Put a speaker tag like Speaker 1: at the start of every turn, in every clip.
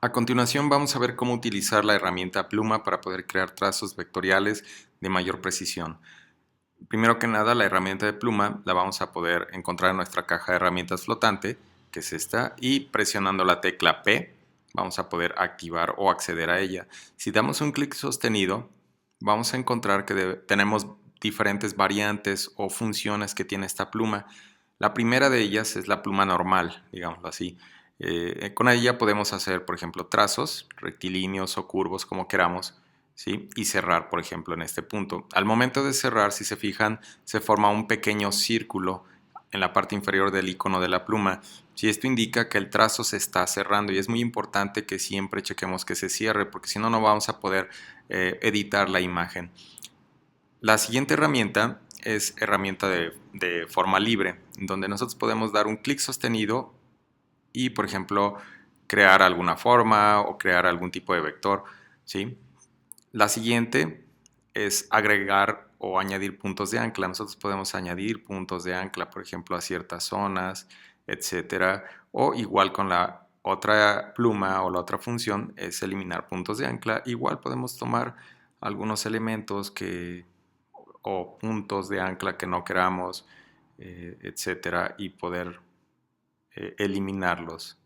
Speaker 1: A continuación vamos a ver cómo utilizar la herramienta pluma para poder crear trazos vectoriales de mayor precisión. Primero que nada, la herramienta de pluma la vamos a poder encontrar en nuestra caja de herramientas flotante, que es esta, y presionando la tecla P vamos a poder activar o acceder a ella. Si damos un clic sostenido, vamos a encontrar que tenemos diferentes variantes o funciones que tiene esta pluma. La primera de ellas es la pluma normal, digámoslo así. Con ella podemos hacer, por ejemplo, trazos rectilíneos o curvos como queramos, ¿sí? Y cerrar, por ejemplo, en este punto. Al momento de cerrar, si se fijan, se forma un pequeño círculo en la parte inferior del icono de la pluma. Si esto indica que el trazo se está cerrando y es muy importante que siempre chequemos que se cierre porque si no, no vamos a poder editar la imagen. La siguiente herramienta es herramienta de forma libre, donde nosotros podemos dar un clic sostenido y, por ejemplo, crear alguna forma o crear algún tipo de vector, ¿sí? La siguiente es agregar o añadir puntos de ancla. Nosotros podemos añadir puntos de ancla, por ejemplo, a ciertas zonas, etcétera. O igual con la otra pluma o la otra función es eliminar puntos de ancla. Igual podemos tomar algunos elementos o puntos de ancla que no queramos, etcétera, y poder eliminarlos,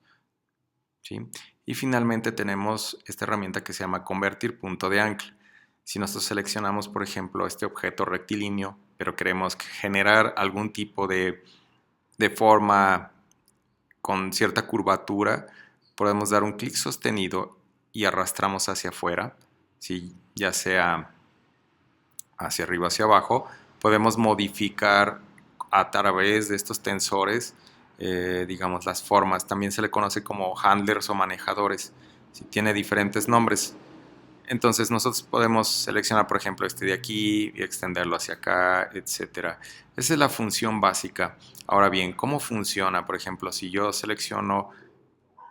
Speaker 1: ¿sí? Y finalmente tenemos esta herramienta que se llama convertir punto de ancla. Si nosotros seleccionamos, por ejemplo, este objeto rectilíneo, pero queremos generar algún tipo de forma con cierta curvatura, podemos dar un clic sostenido y arrastramos hacia afuera, ¿sí? Ya sea hacia arriba o hacia abajo. Podemos modificar a través de estos tensores, digamos, las formas. También se le conoce como handlers o manejadores. ¿Sí? Tiene diferentes nombres. Entonces nosotros podemos seleccionar, por ejemplo, este de aquí y extenderlo hacia acá, etcétera. Esa es la función básica. Ahora bien, ¿cómo funciona? Por ejemplo, si yo selecciono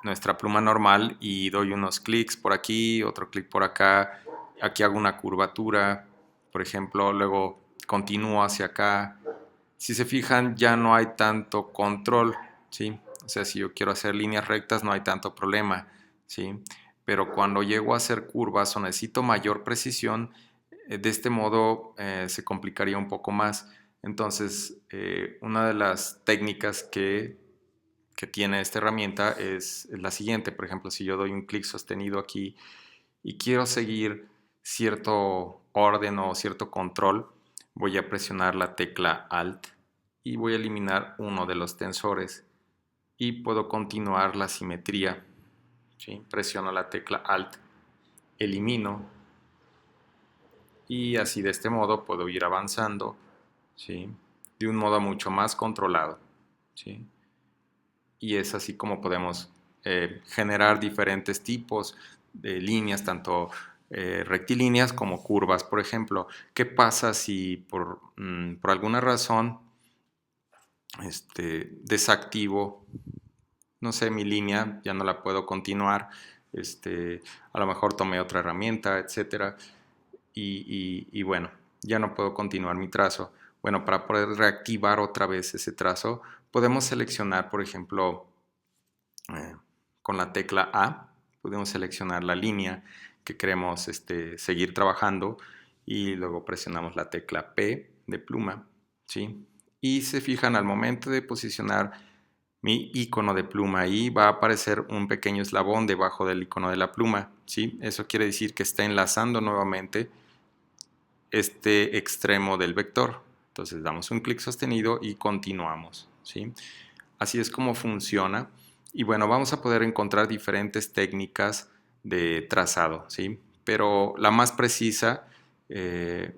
Speaker 1: nuestra pluma normal y doy unos clics por aquí, otro clic por acá, aquí hago una curvatura, por ejemplo, luego continúo hacia acá. Si se fijan, ya no hay tanto control, ¿sí? O sea, si yo quiero hacer líneas rectas, no hay tanto problema, ¿sí? Pero cuando llego a hacer curvas o necesito mayor precisión, de este modo se complicaría un poco más. Entonces, una de las técnicas que tiene esta herramienta es la siguiente. Por ejemplo, si yo doy un clic sostenido aquí y quiero seguir cierto orden o cierto control, voy a presionar la tecla Alt y voy a eliminar uno de los tensores y puedo continuar la simetría, ¿sí? Presiono la tecla Alt, elimino y así de este modo puedo ir avanzando, ¿sí? De un modo mucho más controlado, ¿sí? Y es así como podemos generar diferentes tipos de líneas, tanto rectilíneas como curvas. Por ejemplo, ¿qué pasa si por alguna razón desactivo, no sé, mi línea, ya no la puedo continuar, a lo mejor tomé otra herramienta, etcétera, y bueno, ya no puedo continuar mi trazo? Bueno, para poder reactivar otra vez ese trazo, podemos seleccionar, por ejemplo, eh, con la tecla A podemos seleccionar la línea que queremos seguir trabajando y luego presionamos la tecla P de pluma, ¿sí? Y se fijan al momento de posicionar mi icono de pluma ahí va a aparecer un pequeño eslabón debajo del icono de la pluma, ¿sí? Eso quiere decir que está enlazando nuevamente este extremo del vector. Entonces damos un clic sostenido y continuamos, ¿sí? Así es como funciona. Y bueno, vamos a poder encontrar diferentes técnicas de trazado, ¿sí? Pero la más precisa,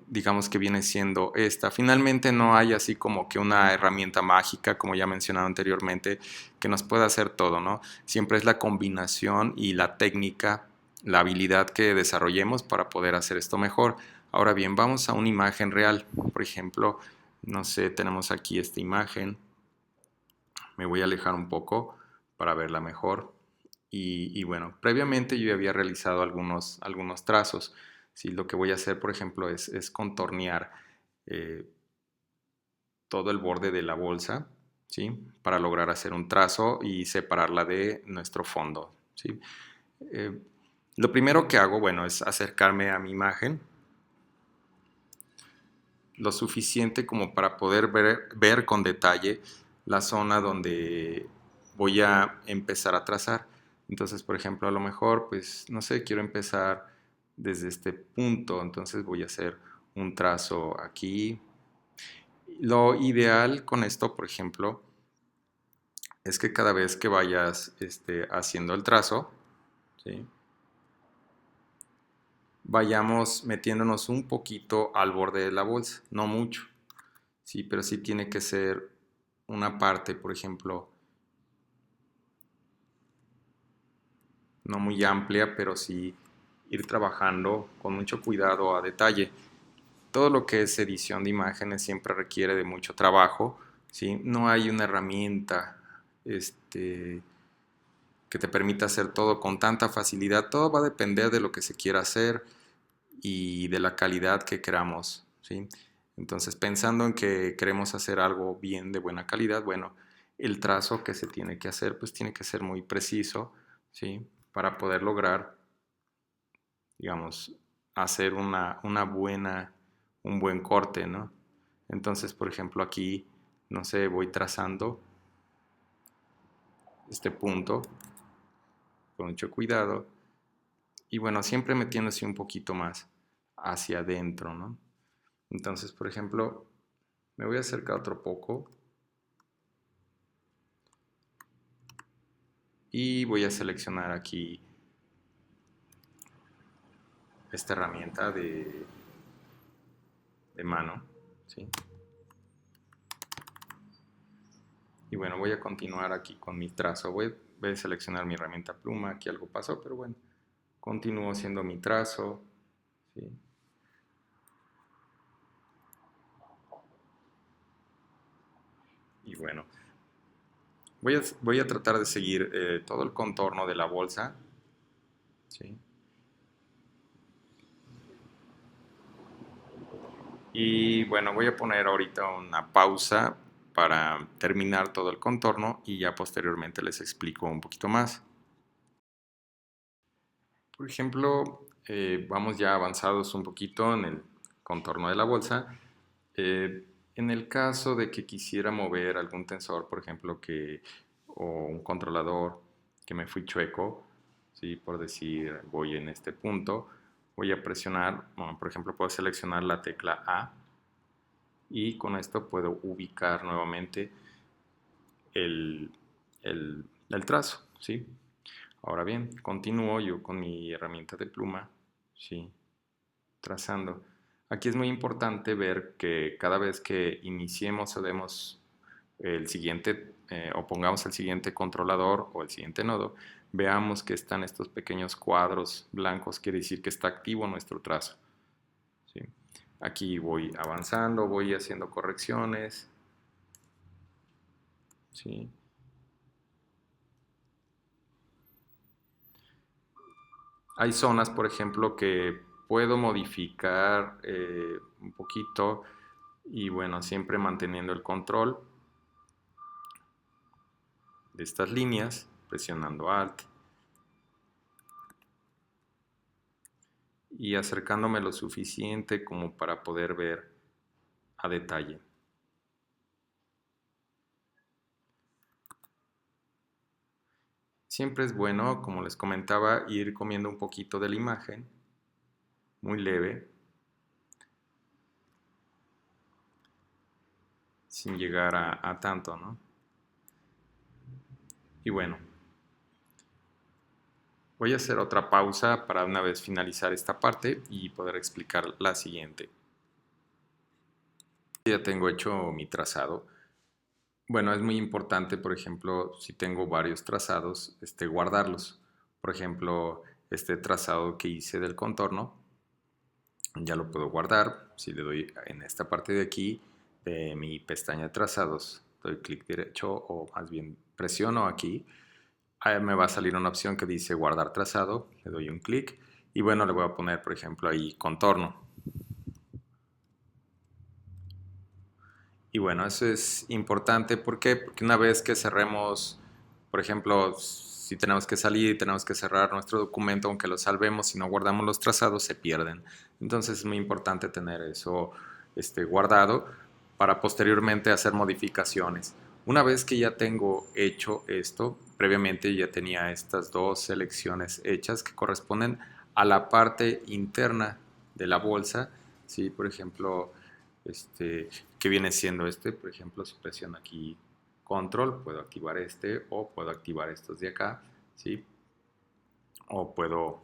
Speaker 1: digamos que viene siendo esta. Finalmente no hay así como que una herramienta mágica, como ya mencionado anteriormente, que nos pueda hacer todo, ¿no? Siempre es la combinación y la técnica, la habilidad que desarrollemos para poder hacer esto mejor. Ahora bien, vamos a una imagen real. Por ejemplo, no sé, tenemos aquí esta imagen. Me voy a alejar un poco para verla mejor. Y bueno, previamente yo ya había realizado algunos trazos. ¿Sí? Lo que voy a hacer, por ejemplo, es contornear eh, todo el borde de la bolsa, ¿sí? Para lograr hacer un trazo y separarla de nuestro fondo, ¿sí? Lo primero que hago, bueno, es acercarme a mi imagen lo suficiente como para poder ver con detalle la zona donde voy a empezar a trazar. Entonces, por ejemplo, a lo mejor, pues, no sé, quiero empezar desde este punto, entonces voy a hacer un trazo aquí. Lo ideal con esto, por ejemplo, es que cada vez que vayas haciendo el trazo, ¿sí?, vayamos metiéndonos un poquito al borde de la bolsa, no mucho, sí, pero sí tiene que ser una parte, por ejemplo, no muy amplia, pero sí ir trabajando con mucho cuidado a detalle. Todo lo que es edición de imágenes siempre requiere de mucho trabajo, ¿sí? No hay una herramienta que te permita hacer todo con tanta facilidad. Todo va a depender de lo que se quiera hacer y de la calidad que queramos, ¿sí? Entonces, pensando en que queremos hacer algo bien, de buena calidad, bueno, el trazo que se tiene que hacer, pues tiene que ser muy preciso, ¿sí?, para poder lograr, digamos, hacer un buen corte, ¿no? Entonces, por ejemplo, aquí, no sé, voy trazando este punto con mucho cuidado y bueno, siempre metiéndose un poquito más hacia adentro, ¿no? Entonces, por ejemplo, me voy a acercar otro poco y voy a seleccionar aquí esta herramienta de mano, ¿sí? Y bueno, voy a continuar aquí con mi trazo. Voy a seleccionar mi herramienta pluma. Aquí algo pasó, pero bueno, continúo haciendo mi trazo, ¿sí? Y bueno, voy a tratar de seguir todo el contorno de la bolsa, ¿sí? Y bueno, voy a poner ahorita una pausa para terminar todo el contorno y ya posteriormente les explico un poquito más. Por ejemplo, vamos ya avanzados un poquito en el contorno de la bolsa. En el caso de que quisiera mover algún tensor, por ejemplo, o un controlador que me fui chueco, ¿sí?, por decir, voy en este punto, voy a presionar, bueno, por ejemplo, puedo seleccionar la tecla A y con esto puedo ubicar nuevamente el, el trazo, ¿sí? Ahora bien, continúo yo con mi herramienta de pluma, ¿sí?, trazando. Aquí es muy importante ver que cada vez que iniciemos o demos el siguiente o pongamos el siguiente controlador o el siguiente nodo, veamos que están estos pequeños cuadros blancos, quiere decir que está activo nuestro trazo, ¿sí? Aquí voy avanzando, voy haciendo correcciones, ¿sí? Hay zonas, por ejemplo, que puedo modificar un poquito y bueno, siempre manteniendo el control de estas líneas, presionando Alt y acercándome lo suficiente como para poder ver a detalle. Siempre es bueno, como les comentaba, ir comiendo un poquito de la imagen, muy leve, sin llegar a tanto, ¿no? Y bueno, voy a hacer otra pausa para una vez finalizar esta parte y poder explicar la siguiente. Ya tengo hecho mi trazado. Bueno, es muy importante, por ejemplo, si tengo varios trazados, guardarlos. Por ejemplo, este trazado que hice del contorno, ya lo puedo guardar. Si le doy en esta parte de aquí, de mi pestaña de trazados, doy clic derecho o más bien presiono aquí, ahí me va a salir una opción que dice guardar trazado, le doy un clic y bueno, le voy a poner, por ejemplo, ahí contorno. Y bueno, eso es importante. ¿Por qué? Porque una vez que cerremos, por ejemplo, si tenemos que salir, tenemos que cerrar nuestro documento, aunque lo salvemos, si no guardamos los trazados, se pierden. Entonces es muy importante tener eso guardado para posteriormente hacer modificaciones. Una vez que ya tengo hecho esto, previamente ya tenía estas dos selecciones hechas que corresponden a la parte interna de la bolsa, ¿sí? Por ejemplo, que viene siendo por ejemplo, si presiono aquí control, puedo activar o puedo activar estos de acá, ¿sí? O puedo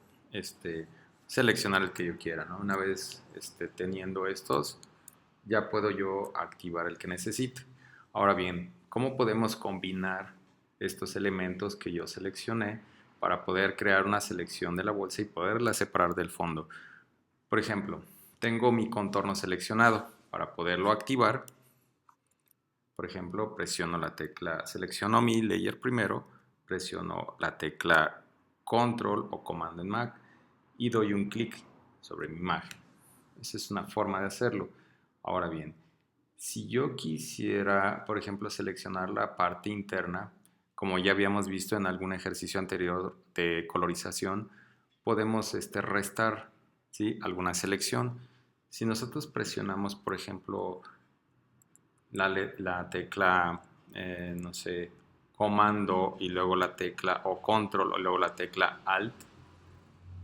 Speaker 1: seleccionar el que yo quiera, ¿no? Una vez teniendo estos, ya puedo yo activar el que necesite. Ahora bien, ¿cómo podemos combinar estos elementos que yo seleccioné para poder crear una selección de la bolsa y poderla separar del fondo? Por ejemplo, tengo mi contorno seleccionado. Para poderlo activar, por ejemplo, presiono la tecla, selecciono mi layer primero, presiono la tecla Control o Comando en Mac y doy un clic sobre mi imagen. Esa es una forma de hacerlo. Ahora bien, si yo quisiera, por ejemplo, seleccionar la parte interna, como ya habíamos visto en algún ejercicio anterior de colorización, podemos restar, ¿sí?, alguna selección. Si nosotros presionamos, por ejemplo, la tecla, no sé, comando y luego la tecla o control o luego la tecla alt,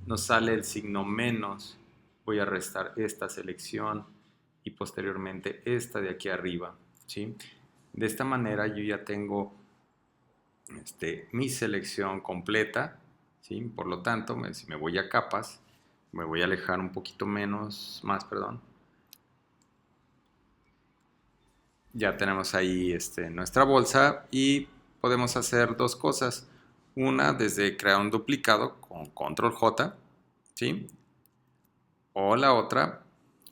Speaker 1: nos sale el signo menos. Voy a restar esta selección y posteriormente esta de aquí arriba, ¿sí? De esta manera yo ya tengo mi selección completa, ¿sí? Por lo tanto, si me voy a capas, me voy a alejar un poquito más, perdón. Ya tenemos ahí nuestra bolsa y podemos hacer dos cosas. Una, desde crear un duplicado con control J, ¿sí? O la otra,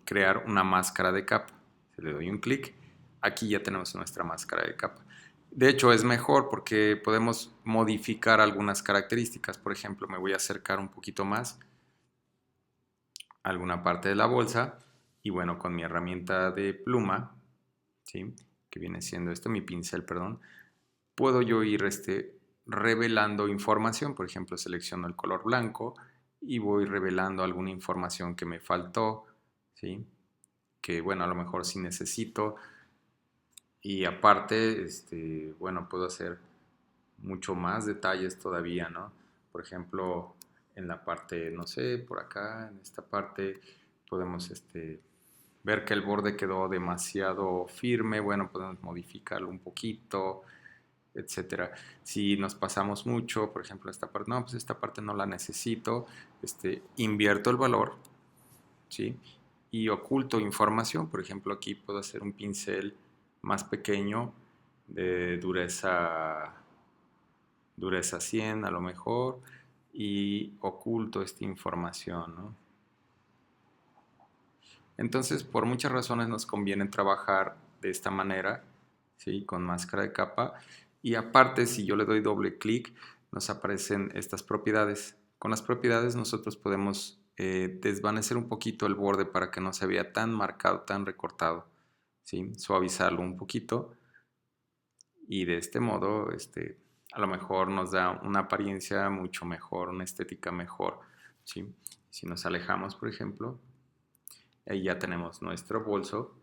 Speaker 1: crear una máscara de capa. Si le doy un clic, aquí ya tenemos nuestra máscara de capa. De hecho, es mejor porque podemos modificar algunas características. Por ejemplo, me voy a acercar un poquito más a alguna parte de la bolsa y bueno, con mi herramienta de pluma, ¿sí?, que viene siendo mi pincel, perdón, puedo yo ir revelando información. Por ejemplo, selecciono el color blanco y voy revelando alguna información que me faltó, ¿sí?, que bueno, a lo mejor sí necesito. Y aparte, bueno, puedo hacer mucho más detalles todavía, ¿no? Por ejemplo, en la parte, no sé, por acá, en esta parte, podemos ver que el borde quedó demasiado firme. Bueno, podemos modificarlo un poquito, etcétera. Si nos pasamos mucho, por ejemplo, esta parte, no, pues esta parte no la necesito, invierto el valor, ¿sí? Y oculto información. Por ejemplo, aquí puedo hacer un pincel más pequeño de dureza 100 a lo mejor, y oculto esta información, ¿no? Entonces, por muchas razones nos conviene trabajar de esta manera, ¿sí?, con máscara de capa. Y aparte, si yo le doy doble clic, nos aparecen estas propiedades. Con las propiedades nosotros podemos desvanecer un poquito el borde para que no se vea tan marcado, tan recortado, ¿sí?, suavizarlo un poquito. Y de este modo, a lo mejor nos da una apariencia mucho mejor, una estética mejor, ¿sí? Si nos alejamos, por ejemplo, ahí ya tenemos nuestro bolso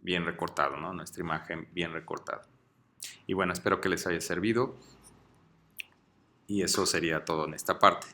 Speaker 1: bien recortado, ¿no? Nuestra imagen bien recortada. Y bueno, espero que les haya servido y eso sería todo en esta parte.